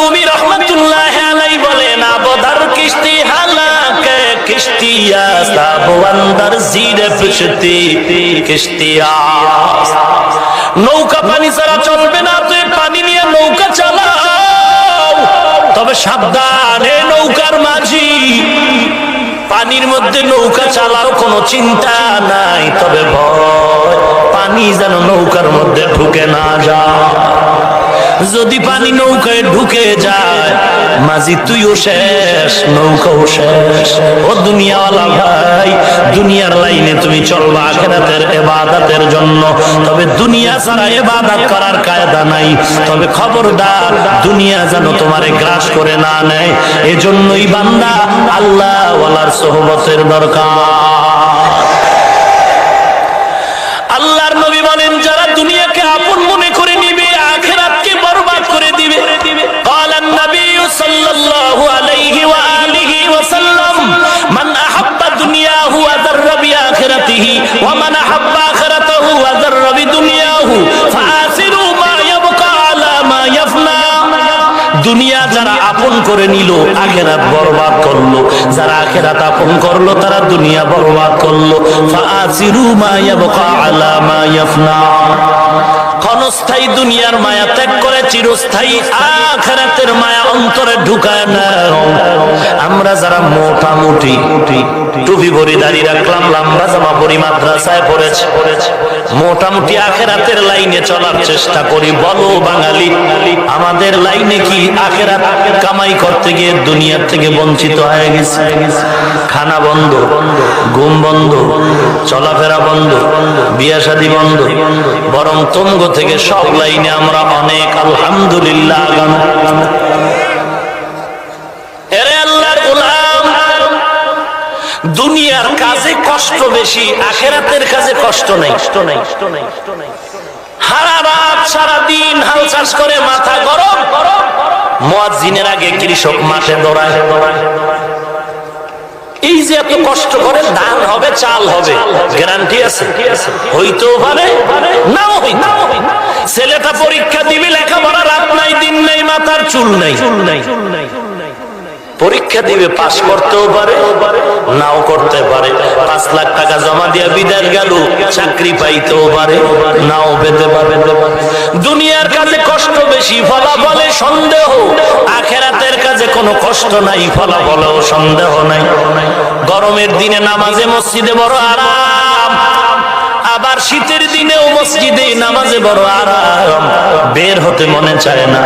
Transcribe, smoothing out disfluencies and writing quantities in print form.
রুমি রাহমাতুল্লাহি আলাইহি বলেন আবদার কিস্তি হালাকে কিস্তিয়া সাবো আন্দার জিরে ফিশতি কিস্তিয়া। নৌকা পানি ছাড়া চলবে না, তুই পানি নিয়ে নৌকা চালাও, তবে সাবধান এ নৌকার মাঝি, পানির মধ্যে নৌকা চালাও কোনো চিন্তা নাই, তবে ভয় পানি যেন নৌকার মধ্যে ঢুকে না যায়। যদি পানি নৌকায় ঢুকে যায় মাঝি তুইও শেষ, নৌকাও শেষ। ও দুনিয়াওয়ালা ভাই, দুনিয়ার লাইনে তুমি চলবা আখিরাতের ইবাদতের জন্য, তবে দুনিয়া ছাড়া ইবাদত করার কায়দা নাই। তবে খবরদার দুনিয়া যেন তোমারে গ্রাস করে না নেয়। এজন্যই বান্দা আল্লাহ ওয়ালার সোহবতের দরকার। আল্লাহর নবী বলেন যারা দুনিয়াকে আপন মনে করে নিবে আখিরাতকে বরবাদ করে দিবে। ক্বালান নবী সাল্লাল্লাহু আলাইহি ওয়া আলিহি ওয়াসাল্লাম মান আহাব্বা দুনিয়াহু ওয়া যাররা বিআখিরাতিহি ওয়া মান আহাব্বা আখিরাতাহু ওয়া যাররা বিদুনিয়াহু ফাআসিরু মা ইয়াবকা আলা মা ইয়াফনা। দুনিয়া যারা আপন করে নিল আখিরাত বরবাদ করলো, যারা আখিরাত আপন করলো তারা দুনিয়া বরবাদ করলো। ফাআসিরু মা ইয়াবকা আলা মা ইয়াফনা। ক্ষণস্থায়ী দুনিয়ার মায়া ত্যাগ করে চিরস্থায়ী আখিরাতের মায়া অন্তরে ঢুকায় নাও। আমরা যারা মোটামুটি টুপি ভরি দাঁড়িয়ে রাখলাম, লম্বা জামা পরি, মাদ্রাসায় পড়েছে, মোটামুটি আখিরাতের লাইনে চলার চেষ্টা করি, বলো বাঙালি আমাদের লাইনে কি আখিরাত কামাই করতে গিয়ে দুনিয়ার থেকে বঞ্চিত হয়ে গেছে? খানা বন্ধ, ঘুম বন্ধ, চলাফেরা বন্ধ, বিয়া শাদী বন্ধ, বরং তঙ্গ থেকে সব লাইনে আমরা অনেক আলহামদুলিল্লাহ আগানো। এরে আল্লাহর গোলাম, দুনিয়ার কাজে কষ্ট বেশি, আখিরাতের কাজে কষ্ট নাই। সারা রাত সারা দিন হাল চাষ করে মাথা গরম, মুয়াজ্জিনের আগে কৃষক মাঠে দৌড়ায়। এই যে এত কষ্ট করে ধান হবে চাল হবে, গ্যারান্টি আছে? হইতেও পারে, নাও হইতে। ছেলেটা পরীক্ষা দিবে, লেখাপড়া রাত নাই দিন নাই, মাথার চুল নাই, পরীক্ষা দিবে, পাস করতেও পারে নাও করতে পারে। 5 লাখ টাকা জমা দিয়ে বিদেশ গেল, চাকরি পাইতেও পারে নাও পেতে পারে। দুনিয়ার কাজে কষ্ট বেশি, ফলাফলে সন্দেহ। আখিরাতের কাজে কোনো কষ্ট নাই, ফলাফলেও সন্দেহ নাই। গরমের দিনে নামাজে মসজিদে বড় আরাম, আবার শীতের দিনেও মসজিদে নামাজে বড় আরাম, বের হতে মনে চায় না।